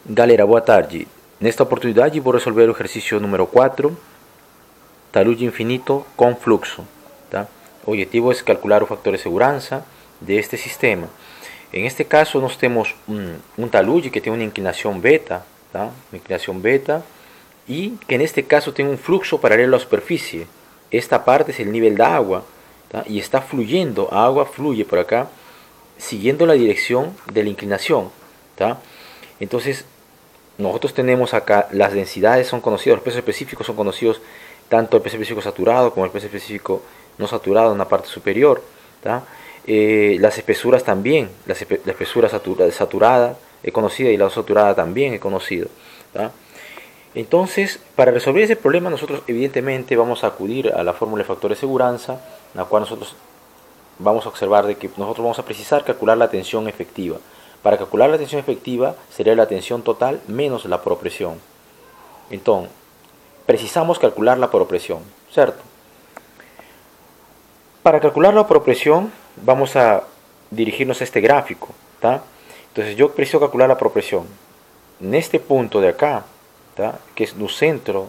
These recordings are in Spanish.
Galera, boa tarde. Nesta oportunidade vou resolver o exercício número 4, talude infinito com fluxo. Tá? O objetivo é calcular o fator de segurança deste sistema. Em este caso, nós temos um talude que tem uma inclinação beta, tá? Uma inclinação beta, e que neste caso tem um fluxo paralelo à superfície. Esta parte é o nível da água, tá? E está fluyendo, a água fluye por acá, siguiendo la dirección de la inclinación, ¿tá? Entonces, nosotros tenemos acá, las densidades son conocidas, los pesos específicos son conocidos, tanto el peso específico saturado como el peso específico no saturado en la parte superior, ¿tá? Las espesuras también, la espesura saturada es conocida y la no saturada también es conocida, ¿tá? Entonces, para resolver ese problema, nosotros evidentemente vamos a acudir a la fórmula de factor de seguranza, la cual nosotros vamos a observar de que nosotros vamos a precisar calcular la tensión efectiva. Para calcular la tensión efectiva sería la tensión total menos la por presión. Entonces, precisamos calcularla por presión, ¿cierto? Para calcular la por presión vamos a dirigirnos a este gráfico, ¿tá? Entonces yo preciso calcular la por presión. En este punto de acá, ¿tá? Que es no centro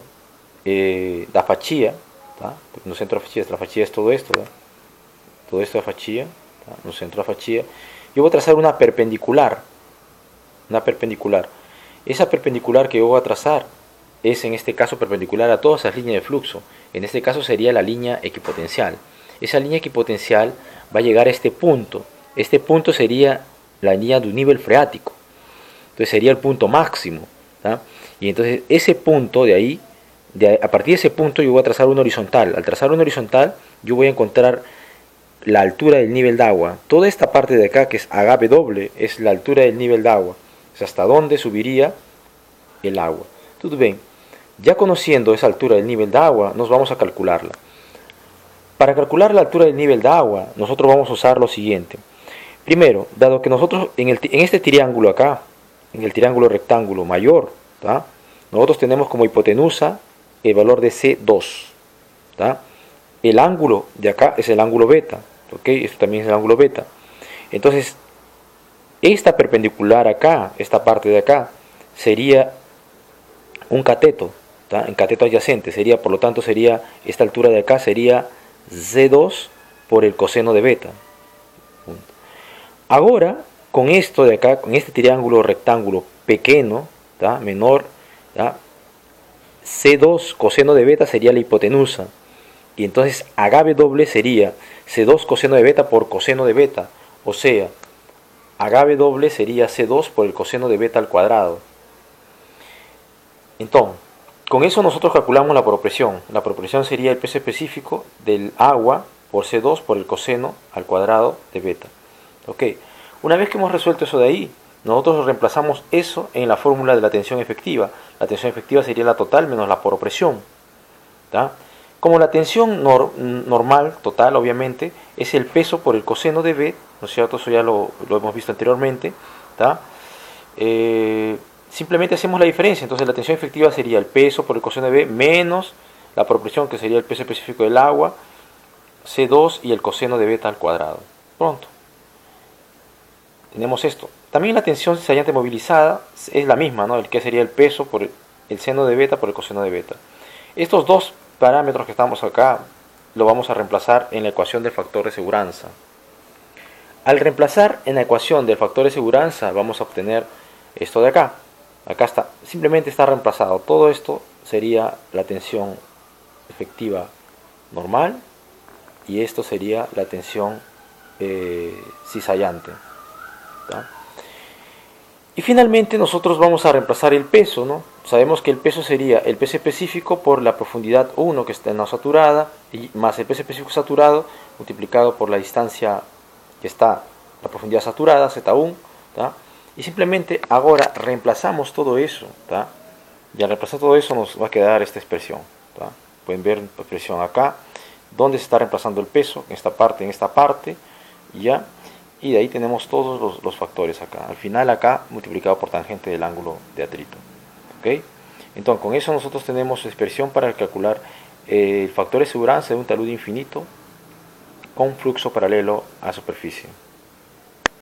da fatia, ¿tá? No centro da fatia es todo esto, ¿tá? Todo esto de fatia, ¿tá? No centro da fatia. Yo voy a trazar una perpendicular. Esa perpendicular que yo voy a trazar es en este caso perpendicular a todas las líneas de flujo. En este caso sería la línea equipotencial. Esa línea equipotencial va a llegar a este punto. Este punto sería la línea de un nivel freático. Entonces sería el punto máximo, ¿tá? Y entonces ese punto de ahí, a partir de ese punto yo voy a trazar una horizontal. Al trazar una horizontal yo voy a encontrar la altura del nivel de agua. Toda esta parte de acá, que es HW, es la altura del nivel de agua. Es hasta dónde subiría el agua. Todo bien. Ya conociendo esa altura del nivel de agua, nos vamos a calcularla. Para calcular la altura del nivel de agua, nosotros vamos a usar lo siguiente. Primero, dado que nosotros en este triángulo acá, en el triángulo rectángulo mayor, ¿tá? Nosotros tenemos como hipotenusa el valor de C2, ¿tá? El ángulo de acá es el ángulo beta, ¿ok? Esto también es el ángulo beta. Entonces, esta perpendicular acá, esta parte de acá, sería un cateto, ¿tá? En cateto adyacente, sería, por lo tanto, sería, esta altura de acá sería Z2 por el coseno de beta. Ahora, con esto de acá, con este triángulo rectángulo pequeño, ¿tá? Menor, ¿tá? C2 coseno de beta sería la hipotenusa. Y entonces HW sería C2 coseno de beta por coseno de beta. O sea, HW sería C2 por el coseno de beta al cuadrado. Entonces, con eso nosotros calculamos la propresión. La propresión sería el peso específico del agua por C2 por el coseno al cuadrado de beta. Ok, una vez que hemos resuelto eso de ahí, nosotros reemplazamos eso en la fórmula de la tensión efectiva. La tensión efectiva sería la total menos la por presión, ¿tá? Como la tensión normal, total, obviamente, es el peso por el coseno de B, ¿no es cierto? Eso ya lo hemos visto anteriormente, ¿tá? Simplemente hacemos la diferencia. Entonces la tensión efectiva sería el peso por el coseno de B menos la por presión, que sería el peso específico del agua, C2 y el coseno de beta al cuadrado. Pronto. Tenemos esto. También la tensión cizallante movilizada es la misma, ¿no? El que sería el peso por el seno de beta por el coseno de beta. Estos dos parámetros que estamos acá lo vamos a reemplazar en la ecuación del factor de seguranza. Al reemplazar en la ecuación del factor de seguranza vamos a obtener esto de acá. Acá está, simplemente está reemplazado. Todo esto sería la tensión efectiva normal y esto sería la tensión cizallante, ¿tá? Y finalmente nosotros vamos a reemplazar el peso, ¿no? Sabemos que el peso sería el peso específico por la profundidad 1 que está en la saturada y más el peso específico saturado multiplicado por la distancia que está la profundidad saturada, Z1, ¿tá? Y simplemente ahora reemplazamos todo eso, ¿tá? Y al reemplazar todo eso nos va a quedar esta expresión, ¿tá? Pueden ver la expresión acá, donde se está reemplazando el peso, en esta parte, ¿ya? Y de ahí tenemos todos los factores acá. Al final acá multiplicado por tangente del ángulo de atrito. ¿Ok? Entonces con eso nosotros tenemos expresión para calcular el factor de seguranza de un talude infinito con fluxo paralelo a superficie.